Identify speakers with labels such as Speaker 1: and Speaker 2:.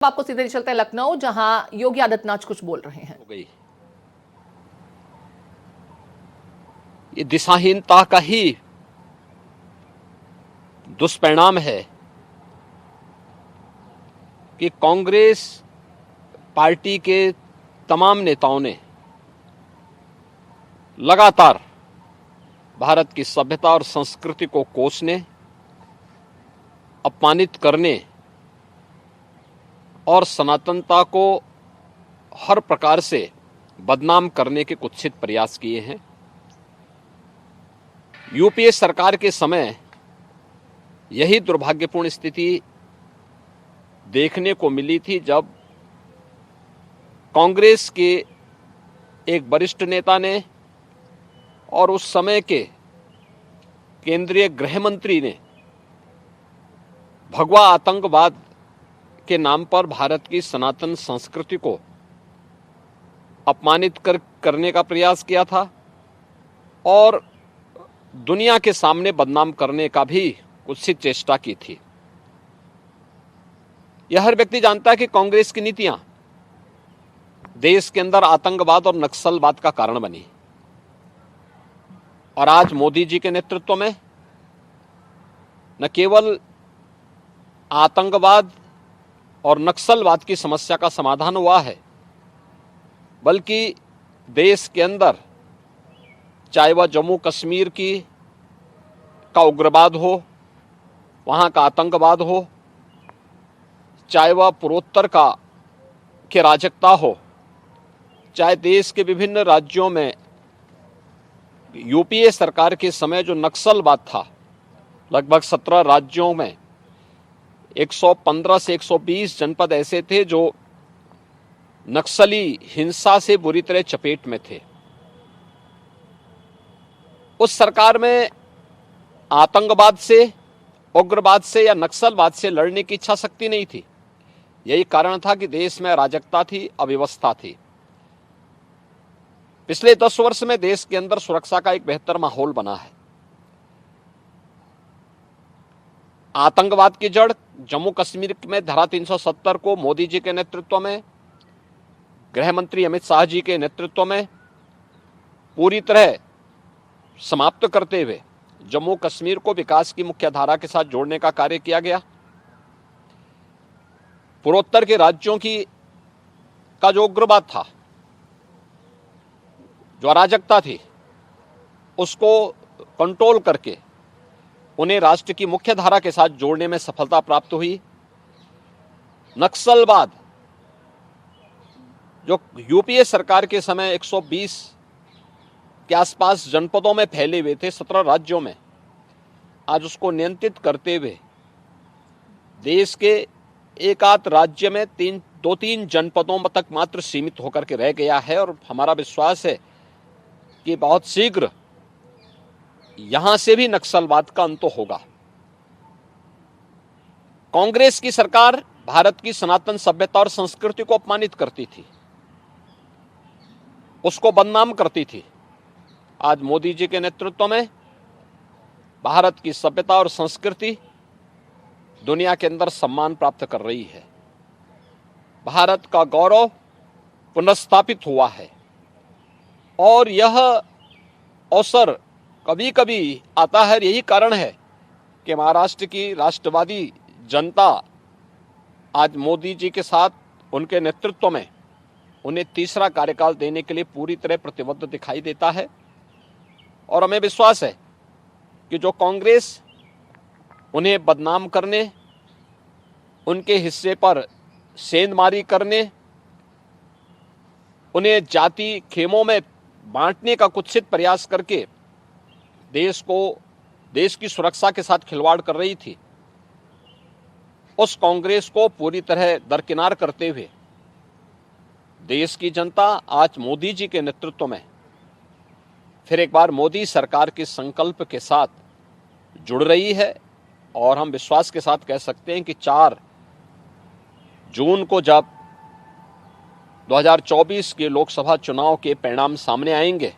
Speaker 1: आपको सीधे चलते हैं लखनऊ, जहां योगी आदित्यनाथ कुछ बोल रहे हैं।
Speaker 2: हो गई। ये दिशाहीनता का ही दुष्परिणाम है कि कांग्रेस पार्टी के तमाम नेताओं ने लगातार भारत की सभ्यता और संस्कृति को कोसने, अपमानित करने और सनातनता को हर प्रकार से बदनाम करने के कुत्सित प्रयास किए हैं। यूपीए सरकार के समय यही दुर्भाग्यपूर्ण स्थिति देखने को मिली थी, जब कांग्रेस के एक वरिष्ठ नेता ने और उस समय के केंद्रीय गृह मंत्री ने भगवा आतंकवाद के नाम पर भारत की सनातन संस्कृति को अपमानित करने का प्रयास किया था और दुनिया के सामने बदनाम करने का भी कुत्सित चेष्टा की थी। यह हर व्यक्ति जानता है कि कांग्रेस की नीतियां देश के अंदर आतंकवाद और नक्सलवाद का कारण बनी, और आज मोदी जी के नेतृत्व में न केवल आतंकवाद और नक्सलवाद की समस्या का समाधान हुआ है, बल्कि देश के अंदर चाहे वह जम्मू कश्मीर का उग्रवाद हो, वहाँ का आतंकवाद हो, चाहे वह पूर्वोत्तर के अराजकता हो, चाहे देश के विभिन्न राज्यों में यूपीए सरकार के समय जो नक्सलवाद था, लगभग 17 राज्यों में 115 से 120 जनपद ऐसे थे जो नक्सली हिंसा से बुरी तरह चपेट में थे। उस सरकार में आतंकवाद से, उग्रवाद से या नक्सलवाद से लड़ने की इच्छा शक्ति नहीं थी। यही कारण था कि देश में अराजकता थी, अव्यवस्था थी। पिछले 10 वर्ष में देश के अंदर सुरक्षा का एक बेहतर माहौल बना है। आतंकवाद की जड़ जम्मू कश्मीर में धारा 370 को मोदी जी के नेतृत्व में, गृह मंत्री अमित शाह जी के नेतृत्व में पूरी तरह समाप्त करते हुए जम्मू कश्मीर को विकास की मुख्य धारा के साथ जोड़ने का कार्य किया गया। पूर्वोत्तर के राज्यों का जो उग्रवाद था, जो अराजकता थी, उसको कंट्रोल करके उन्हें राष्ट्र की मुख्य धारा के साथ जोड़ने में सफलता प्राप्त हुई। नक्सलवाद जो यूपीए सरकार के समय 120 के आसपास जनपदों में फैले हुए थे, 17 राज्यों में, आज उसको नियंत्रित करते हुए देश के एक आध राज्य में 2-3 जनपदों तक मात्र सीमित होकर के रह गया है। और हमारा विश्वास है कि बहुत शीघ्र यहां से भी नक्सलवाद का अंत होगा। कांग्रेस की सरकार भारत की सनातन सभ्यता और संस्कृति को अपमानित करती थी, उसको बदनाम करती थी। आज मोदी जी के नेतृत्व में भारत की सभ्यता और संस्कृति दुनिया के अंदर सम्मान प्राप्त कर रही है। भारत का गौरव पुनर्स्थापित हुआ है, और यह अवसर कभी कभी आता है। यही कारण है कि महाराष्ट्र की राष्ट्रवादी जनता आज मोदी जी के साथ, उनके नेतृत्व में उन्हें तीसरा कार्यकाल देने के लिए पूरी तरह प्रतिबद्ध दिखाई देता है। और हमें विश्वास है कि जो कांग्रेस उन्हें बदनाम करने, उनके हिस्से पर सेंधमारी करने, उन्हें जाति खेमों में बांटने का कुत्सित प्रयास करके देश की सुरक्षा के साथ खिलवाड़ कर रही थी, उस कांग्रेस को पूरी तरह दरकिनार करते हुए देश की जनता आज मोदी जी के नेतृत्व में फिर एक बार मोदी सरकार के संकल्प के साथ जुड़ रही है। और हम विश्वास के साथ कह सकते हैं कि 4 जून को जब 2024 के लोकसभा चुनाव के परिणाम सामने आएंगे,